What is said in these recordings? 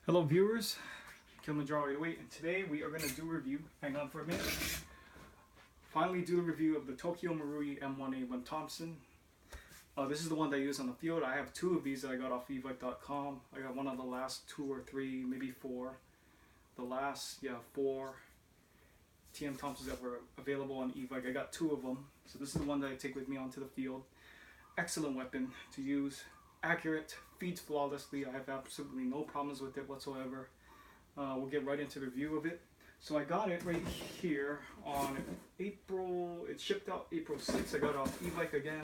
Hello viewers, Kilimanjaro 808, and today we are going to do a review. Hang on for a minute. Finally do a review of the Tokyo Marui M1A1 Thompson. This is the one that I use on the field. I have two of these that I got off Evike.com. I got one of the last 2 or 3, maybe 4. The last, 4 TM Thompsons that were available on Evike. I got 2 of them. So this is the one that I take with me onto the field. Excellent weapon to use. Accurate, feeds flawlessly. I have absolutely no problems with it whatsoever. We'll get right into the review of it. So I got it right here on April, it shipped out April 6th. I got it off Evike again.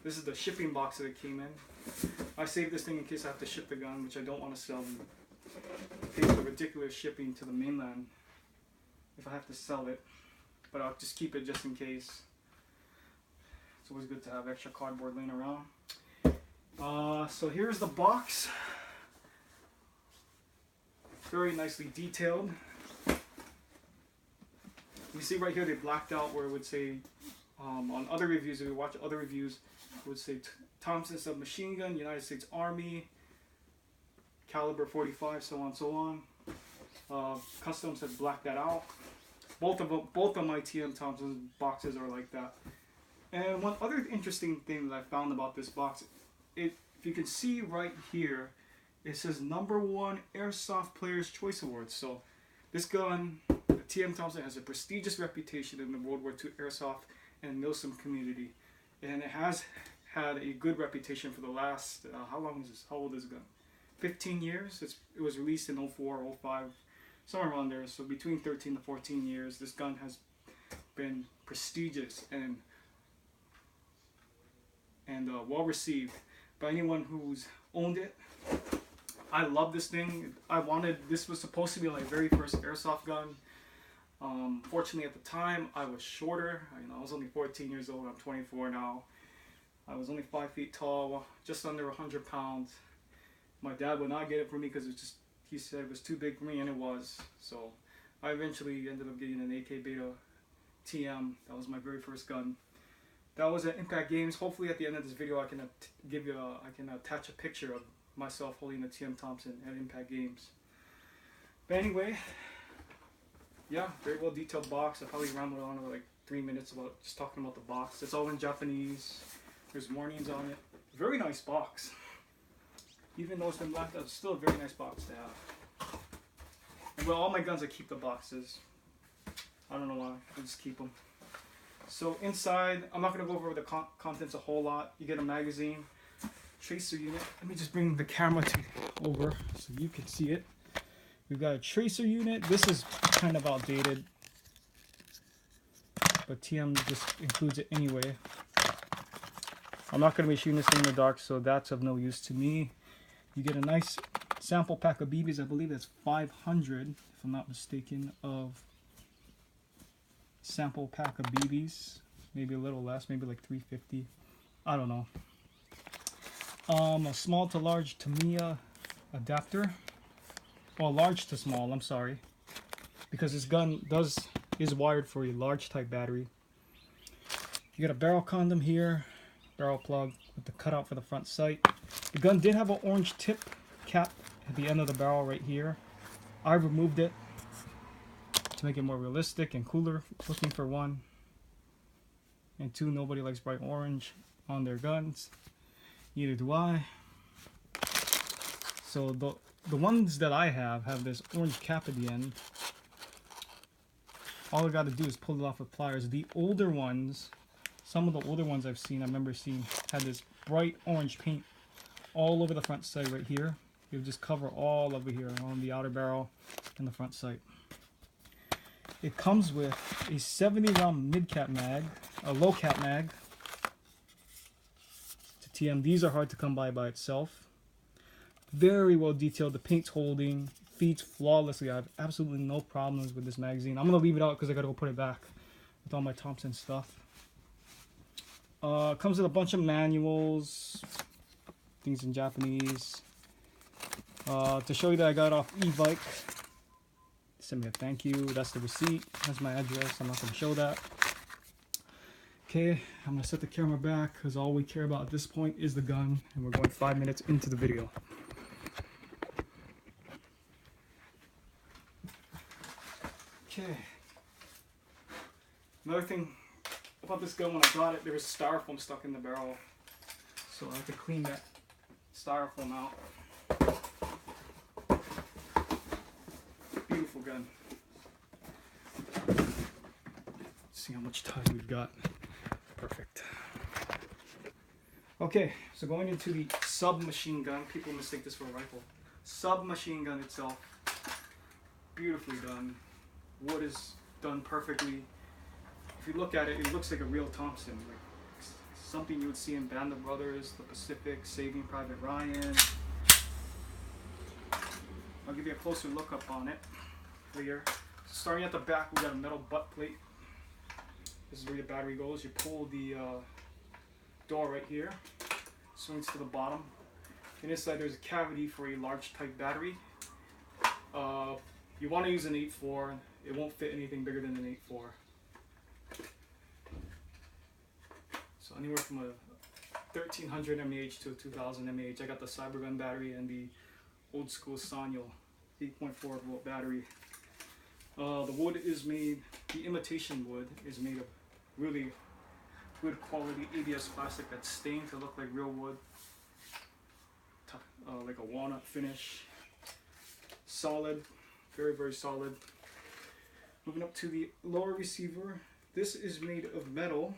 This is the shipping box that it came in. I saved this thing in case I have to ship the gun, which I don't want to sell. Pay for the ridiculous shipping to the mainland if I have to sell it. But I'll just keep it just in case. It's always good to have extra cardboard laying around. So here's the box. Very nicely detailed. You see right here they blacked out where it would say, on other reviews, if you watch other reviews, it would say Thompson submachine gun, United States Army, caliber 45, so on and so on. Customs have blacked that out. Both of my TM Thompson boxes are like that. And one other interesting thing that I found about this box, if you can see right here, it says #1 Airsoft Player's Choice Awards. So this gun, the TM Thompson, has a prestigious reputation in the World War II airsoft and milsim community, and it has had a good reputation for the last how long is this? How old is the gun? 15 years. It was released in 04, 05, somewhere around there. So between 13 to 14 years, this gun has been prestigious and well received by anyone who's owned it. I love this thing. This was supposed to be my very first airsoft gun. Fortunately at the time I was shorter. I was only 14 years old. I'm 24 now. I was only 5 feet tall, just under 100 pounds. My dad would not get it for me because he said it was too big for me, and it was. So I eventually ended up getting an AK Beta TM. That was my very first gun. That was at Impact Games. Hopefully at the end of this video I can attach a picture of myself holding the TM Thompson at Impact Games. But anyway, yeah, very well detailed box. I probably rambled on for like 3 minutes about just talking about the box. It's all in Japanese. There's warnings on it. Very nice box. Even though it's been blacked out, it's still a very nice box to have. And with all my guns I keep the boxes. I don't know why, I just keep them. So inside, I'm not going to go over the contents a whole lot. You get a magazine, tracer unit. Let me just bring the camera over so you can see it. We've got a tracer unit. This is kind of outdated, but TM just includes it anyway. I'm not going to be shooting this thing in the dark, so that's of no use to me. You get a nice sample pack of BBs. I believe that's 500, if I'm not mistaken, of sample pack of BBs. Maybe a little less, maybe like 350. I don't know. A small to large Tamiya adapter. Well, large to small, I'm sorry. Because this gun is wired for a large type battery. You got a barrel condom here. Barrel plug with the cutout for the front sight. The gun did have an orange tip cap at the end of the barrel right here. I removed it to make it more realistic and cooler looking, for one. And 2, nobody likes bright orange on their guns. Neither do I. So the ones that I have this orange cap at the end. All I got to do is pull it off with pliers. The older ones, some of the older ones I've seen, I remember seeing, had this bright orange paint all over the front sight right here. It would just cover all over here on the outer barrel and the front sight. It comes with a 70 round mid-cap mag, a low-cap mag. To TM, these are hard to come by itself. Very well detailed. The paint's holding, feeds flawlessly. I have absolutely no problems with this magazine. I'm gonna leave it out because I gotta go put it back with all my Thompson stuff. Comes with a bunch of manuals, things in Japanese. To show you that I got it off Evike. Send me a thank you. That's the receipt. That's my address. I'm not going to show that. Okay, I'm going to set the camera back because all we care about at this point is the gun. And we're going 5 minutes into the video. Okay. Another thing about this gun, when I got it, there was styrofoam stuck in the barrel. So I have to clean that styrofoam out. Beautiful gun. Let's see how much time we've got. Perfect. Okay, so going into the submachine gun. People mistake this for a rifle. Submachine gun itself. Beautifully done. Wood is done perfectly. If you look at it, it looks like a real Thompson. Like something you would see in Band of Brothers, The Pacific, Saving Private Ryan. I'll give you a closer look up on it here. Starting at the back, we got a metal butt plate. This is where your battery goes. You pull the door right here, swings to the bottom. And inside there's a cavity for a large type battery. You want to use an 8.4. It won't fit anything bigger than an 8.4. So anywhere from a 1300 mAh to a 2000 mAh. I got the Cybergun battery and the old school Sanyo 8.4 volt battery. The wood is made, the imitation wood is made of really good quality ABS plastic that's stained to look like real wood. Like a walnut finish. Solid, very, very solid. Moving up to the lower receiver. This is made of metal,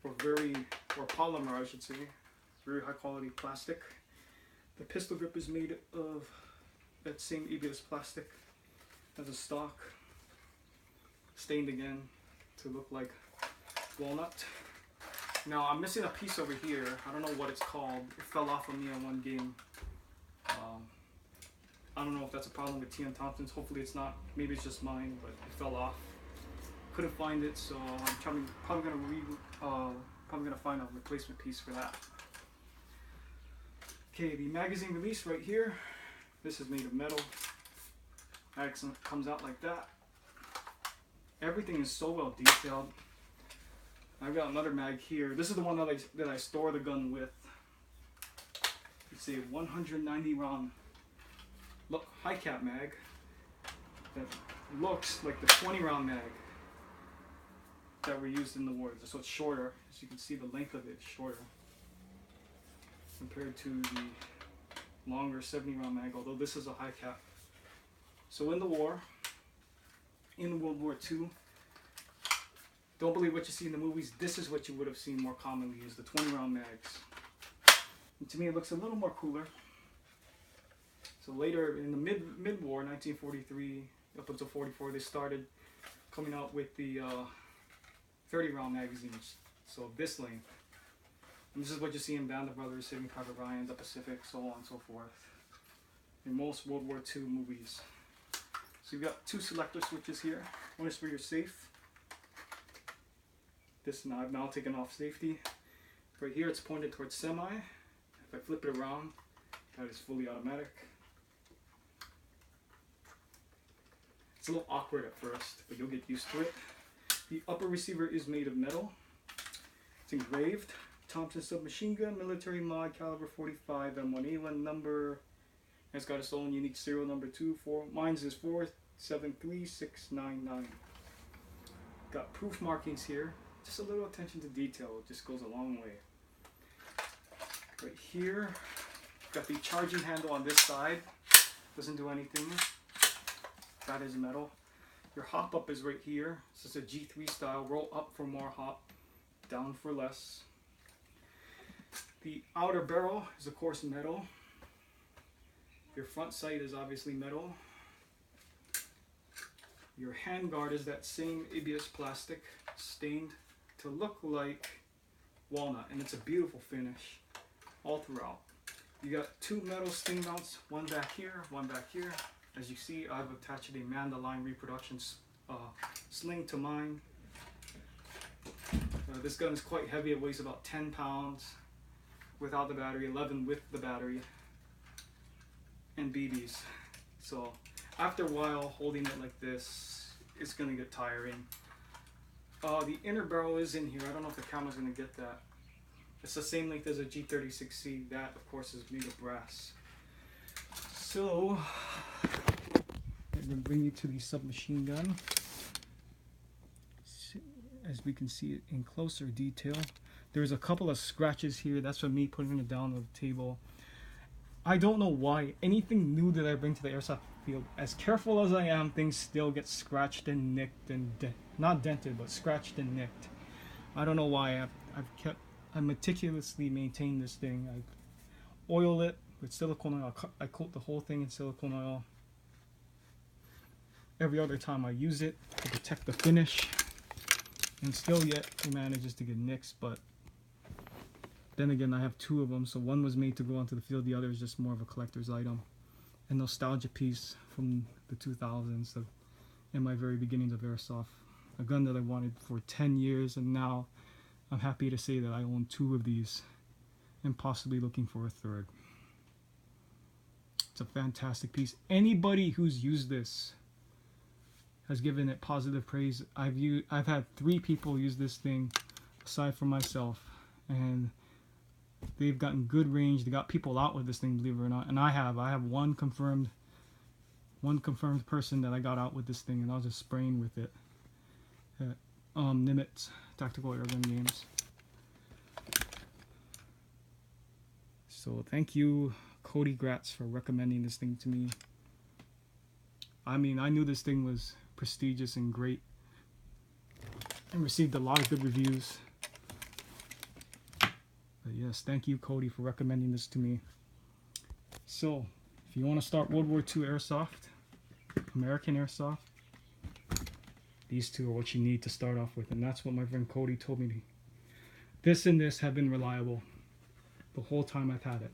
or polymer I should say, very high quality plastic. The pistol grip is made of that same ABS plastic as a stock, stained again to look like walnut. Now I'm missing a piece over here. I don't know what it's called. It fell off of me in one game. I don't know if that's a problem with TN Thompsons. Hopefully it's not. Maybe it's just mine, but it fell off. Couldn't find it, so I'm probably gonna find a replacement piece for that. Okay, the magazine release right here. This is made of metal. Excellent. Comes out like that. Everything is so well detailed. I've got another mag here. This is the one that I store the gun with. It's a 190 round high cap mag that looks like the 20 round mag that were used in the war. So it's shorter. As you can see, the length of it is shorter compared to the longer 70 round mag, although this is a high cap. So in the war, in World War II, don't believe what you see in the movies. This is what you would have seen more commonly, is the 20 round mags. And to me it looks a little more cooler. So later in the mid-war, 1943 up until 44, they started coming out with the 30 round magazines. So this length. And this is what you see in Band of Brothers, Saving Private Ryan, The Pacific, so on and so forth. In most World War II movies. So you've got two selector switches here. One is for your safe. This now I've now taken off safety. Right here it's pointed towards semi. If I flip it around, that is fully automatic. It's a little awkward at first, but you'll get used to it. The upper receiver is made of metal. It's engraved. Thompson submachine gun, military mod, caliber 45, M1A1 number. It's got its own unique serial number mine's is 473699. Got proof markings here. Just a little attention to detail, it just goes a long way. Right here, got the charging handle on this side. Doesn't do anything. That is metal. Your hop up is right here. This is a G3 style. Roll up for more hop, down for less. The outer barrel is of course metal. Your front sight is obviously metal. Your handguard is that same ABS plastic, stained to look like walnut, and it's a beautiful finish all throughout. You got two metal sling mounts, one back here, one back here. As you see, I've attached a man-the-line reproduction sling to mine. This gun is quite heavy. It weighs about 10 pounds without the battery, 11 with the battery, and BBs. So after a while holding it like this, it's going to get tiring. The inner barrel is in here. I don't know if the camera's going to get that. It's the same length as a G36C. That, of course, is made of brass. So, I'm going to bring you to the submachine gun. As we can see it in closer detail. There's a couple of scratches here. That's from me putting it down on the table. I don't know why. Anything new that I bring to the airsoft field, as careful as I am, things still get scratched and nicked and not dented, but scratched and nicked. I don't know why. I meticulously maintain this thing. I oil it with silicone oil. I coat the whole thing in silicone oil. Every other time I use it to protect the finish, and still yet it manages to get nicks. But then again, I have two of them, so one was made to go onto the field, the other is just more of a collector's item, a nostalgia piece from the 2000s, in my very beginnings of airsoft. A gun that I wanted for 10 years, and now I'm happy to say that I own two of these, and possibly looking for a third. It's a fantastic piece. Anybody who's used this has given it positive praise. I've had 3 people use this thing aside from myself, and they've gotten good range. They got people out with this thing, believe it or not. And I have one confirmed person that I got out with this thing, and I was just spraying with it at Nimitz Tactical Airgun Games. So thank you, Cody Gratz, for recommending this thing to me. I mean, I knew this thing was prestigious and great, and received a lot of good reviews. But yes, thank you, Cody, for recommending this to me. So, if you want to start World War II airsoft, American airsoft, these two are what you need to start off with, and that's what my friend Cody told me. This and this have been reliable the whole time I've had it.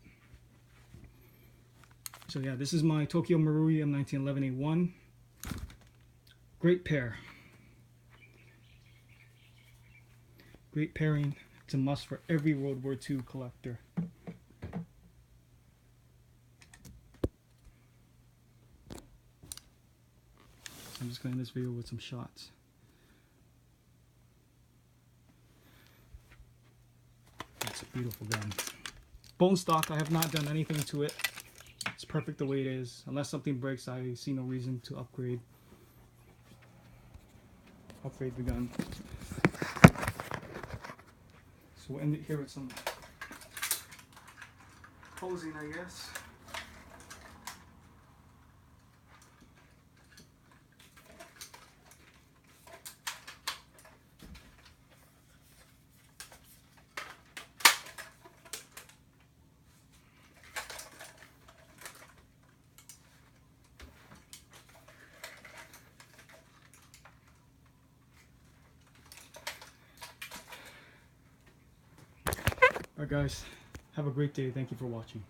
So yeah, this is my Tokyo Marui M1A1. Great pair. Great pairing. It's a must for every World War II collector. I'm just going to end this video with some shots. It's a beautiful gun. Bone stock, I have not done anything to it. It's perfect the way it is. Unless something breaks, I see no reason to upgrade the gun. So we'll end it here with some posing, I guess. Alright guys, have a great day. Thank you for watching.